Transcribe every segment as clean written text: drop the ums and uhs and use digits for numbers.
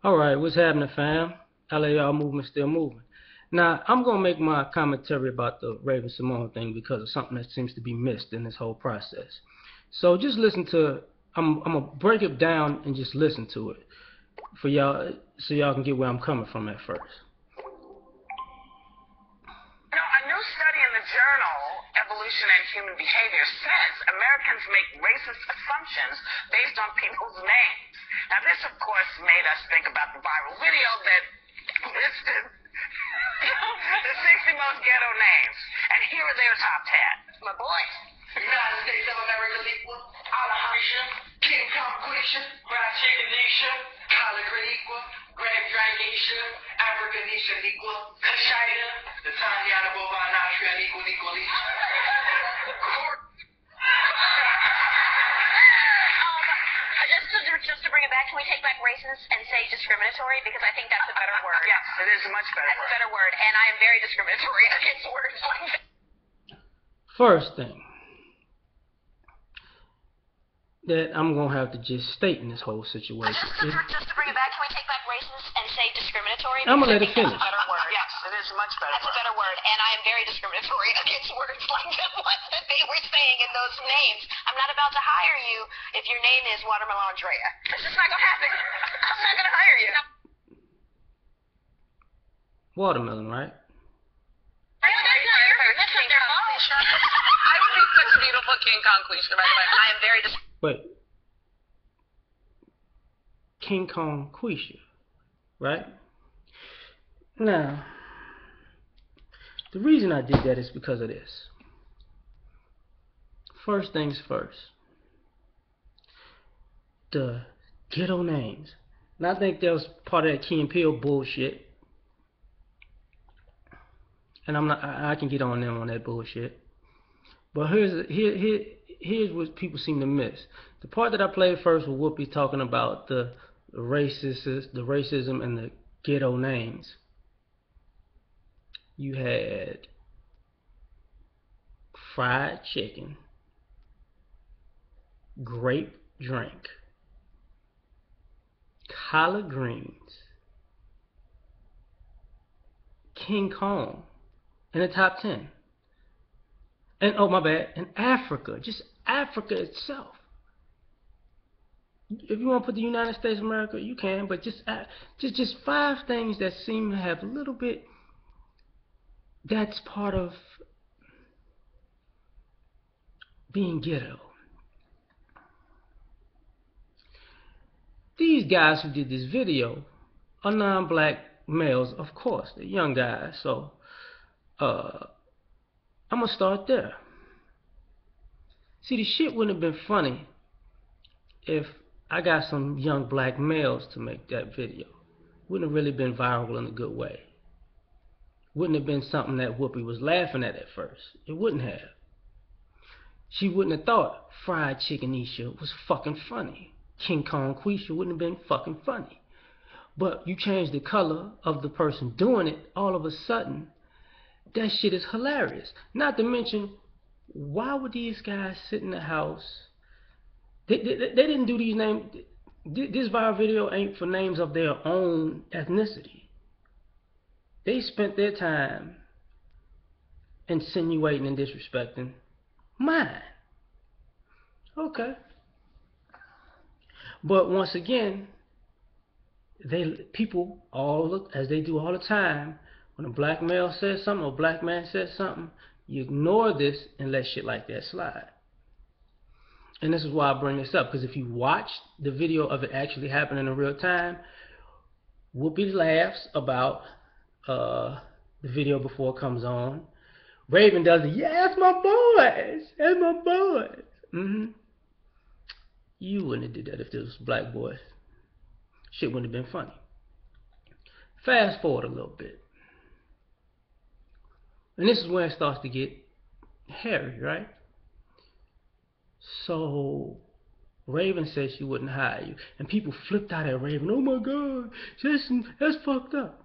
Alright, what's happening, fam? L.A.R. movement still moving. Now, I'm going to make my commentary about the Raven-Symone thing because of something that seems to be missed in this whole process. So just listen to, I'm going to break it down and just listen to it for y'all so y'all can get where I'm coming from at first. A new study in the journal Evolution and Human Behavior says Americans make racist assumptions based on people's names. Now, this, of course, made us think about the viral video that listed the 60 most ghetto names. And here are their top 10. My boy. United States of America equal, Alejandra, King Kong Quisha, Fried Chicken Nisha, Collard Green equal, Greg Drangisha, African Nisha equal, Kashida, the Tanyana Bovine Austrian equally. Just to bring it back, can we take back racist and say discriminatory? Because I think that's a better word. Yes, it is a much better word. That's a better word, and I am very discriminatory against words like that. First thing that I'm going to have to just state in this whole situation. Just to bring it back, can we take back racist and say discriminatory? I'm going to let it finish. That's a better word. Yes, it is a much better That's word. a better word, and I am very discriminatory against words like the ones that they were saying in those names. I'm not about to hire you if your name is Watermelon Andrea. It's just not going to happen. I'm not going to hire you. Watermelon, right? I think such a beautiful King Kong Quisha, by the way. I am very Wait. King Kong Quisha, right? Now, the reason I did that is because of this. First things first. The ghetto names. And I think that was part of that Key and Peele bullshit. And I can get on them on that bullshit. But here's what people seem to miss. The part that I played first with Whoopi talking about the racism and the ghetto names. You had fried chicken, grape drink, collard greens, King Kong in the top 10. And oh my bad, and Africa, just Africa itself. If you want to put the United States of America, you can, but just 5 things that seem to have a little bit. That's part of being ghetto. These guys who did this video are non-black males, of course. They're young guys, so I'm going to start there. See, the shit wouldn't have been funny if I got some young black males to make that video. Wouldn't have really been viral in a good way. Wouldn't have been something that Whoopi was laughing at first. It wouldn't have. She wouldn't have thought Fried Chicken Isha was fucking funny. King Kong Quisha wouldn't have been fucking funny. But you change the color of the person doing it, all of a sudden, that shit is hilarious. Not to mention, why would these guys sit in the house? They didn't do these names. This viral video ain't for names of their own ethnicity. They spent their time insinuating and disrespecting mine. Okay. But once again, people as they do all the time, when a black male says something or a black man says something, you ignore this and let shit like that slide. And this is why I bring this up, because if you watch the video of it actually happening in real time, Whoopi laughs about the video before it comes on. Raven does the, yeah, that's my boys. That's my boys. You wouldn't have did that if this was black boys. Shit wouldn't have been funny. Fast forward a little bit. And this is where it starts to get hairy, right? So Raven said she wouldn't hire you. And people flipped out at Raven. Oh my God, that's fucked up.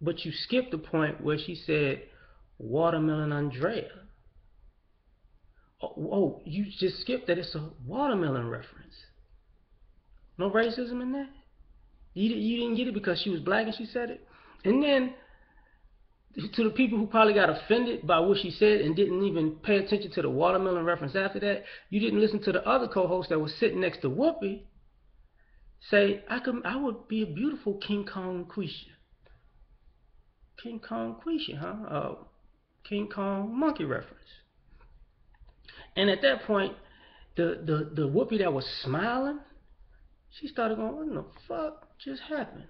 But you skipped the point where she said Watermelon Andrea. Oh, you just skipped that it's a watermelon reference. No racism in that? You didn't get it because she was black and she said it. And then to the people who probably got offended by what she said and didn't even pay attention to the watermelon reference after that, you didn't listen to the other co-host that was sitting next to Whoopi say, I would be a beautiful King Kong Quisha. King Kong Quisha, huh? King Kong monkey reference. And at that point, the Whoopi that was smiling, she started going, what the fuck just happened?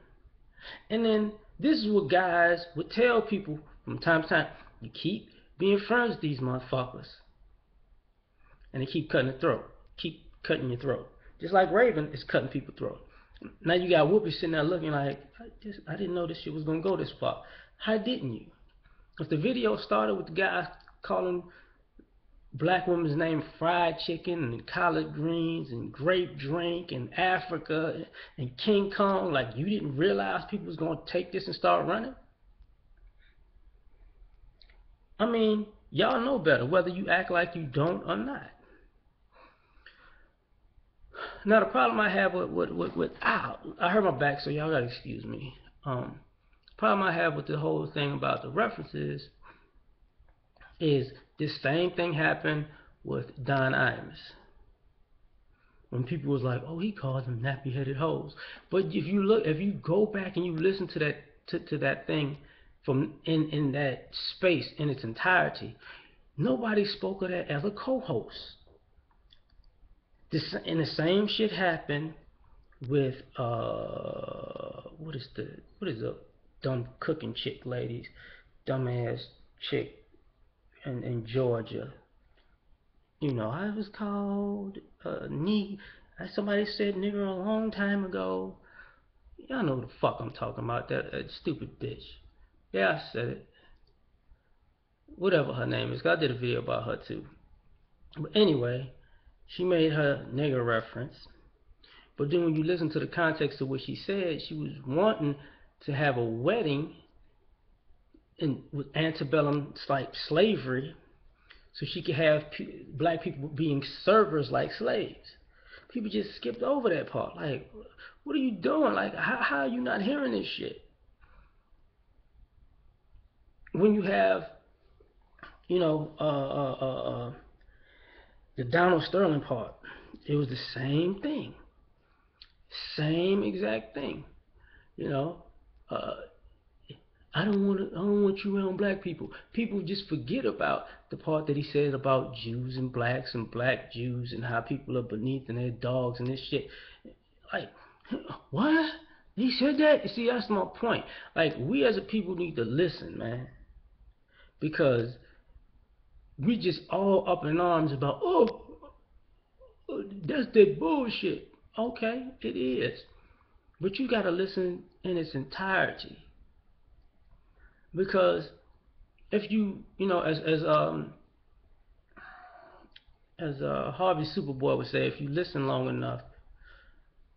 And then this is what guys would tell people from time to time. You keep being friends with these motherfuckers. And they keep cutting the throat. Keep cutting your throat. Just like Raven is cutting people's throat. Now you got Whoopi sitting there looking like, I didn't know this shit was going to go this far. How didn't you? If the video started with the guy calling black women's name fried chicken and collard greens and grape drink and Africa and King Kong, like you didn't realize people was going to take this and start running? I mean, y'all know better whether you act like you don't or not. Now the problem I have with I hurt my back, so y'all gotta excuse me. Problem I have with the whole thing about the references is this same thing happened with Don Imus. When people was like, oh, he called them nappy-headed hoes. But if you go back and you listen to that thing from in that space in its entirety, nobody spoke of that as a co-host. And the same shit happened with what is the dumb cooking chick ladies, dumbass chick in Georgia. You know, I was called somebody said nigger a long time ago. Y'all know what the fuck I'm talking about, that stupid bitch. Yeah, I said it. Whatever her name is, I did a video about her too. But anyway, she made her nigger reference. But then when you listen to the context of what she said, she was wanting to have a wedding with antebellum like slavery, so she could have black people being servers like slaves. People just skipped over that part. Like, what are you doing? Like, how are you not hearing this shit? When you have, you know, the Donald Sterling part, it was the same thing. Same exact thing. You know, I don't want you around black people. People just forget about the part that he said about Jews and blacks and black Jews and how people are beneath and they're dogs and this shit. Like, what? He said that? You see, that's my point. Like, we as a people need to listen, man. Because we just all up in arms about, oh, that's that bullshit. Okay, it is. But you gotta listen in its entirety. Because if you know, as Harvey Superboy would say, if you listen long enough,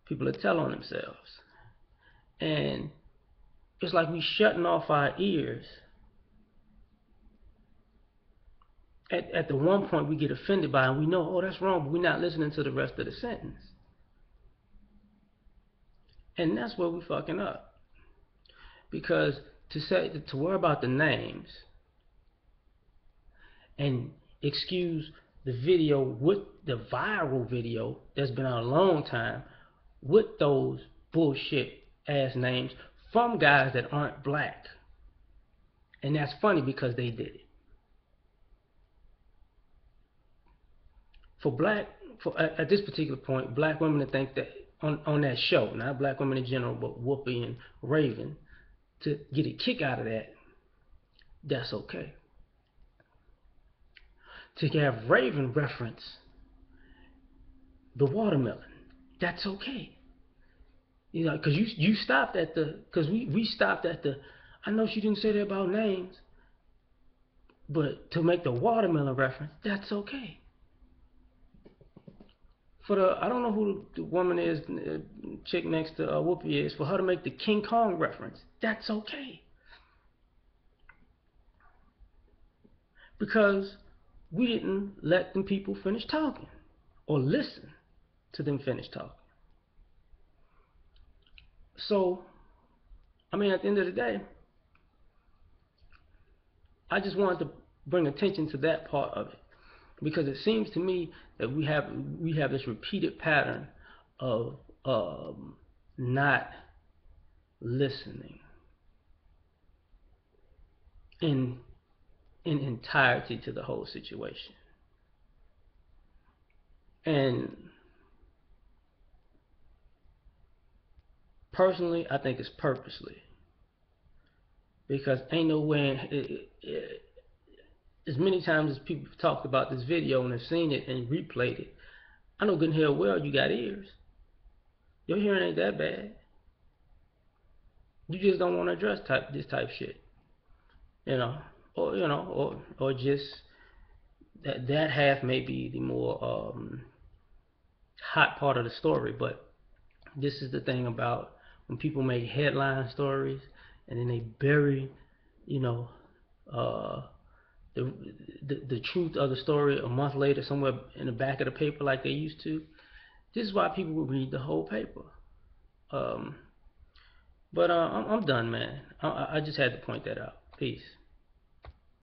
people will tell on themselves. And it's like we shutting off our ears. At the one point we get offended by it, and we know, oh, that's wrong, but we're not listening to the rest of the sentence. And that's where we fucking up. Because to worry about the names and excuse the video with the viral video that's been out a long time with those bullshit ass names from guys that aren't black. And that's funny because they did it. At this particular point, black women to think that on that show, not black women in general, but Whoopi and Raven, to get a kick out of that, that's okay. To have Raven reference the watermelon, that's okay. You know, because you stopped at because we stopped at I know she didn't say that about names, but to make the watermelon reference, that's okay. I don't know who the woman is, chick next to Whoopi is, for her to make the King Kong reference, that's okay. Because we didn't let them people finish talking or listen to them finish talking. So, I mean, at the end of the day, I just wanted to bring attention to that part of it, because it seems to me that we have this repeated pattern of not listening in entirety to the whole situation. And personally, I think it's purposely, because ain't no way, as many times as people have talked about this video and have seen it and replayed it, I know good and hell well you got ears. Your hearing ain't that bad. You just don't want to address this type shit, you know, or just that half may be the more hot part of the story. But this is the thing about when people make headline stories and then they bury, you know, uh, the truth of the story a month later somewhere in the back of the paper like they used to. This is why people would read the whole paper. But I'm done, man. I just had to point that out. Peace.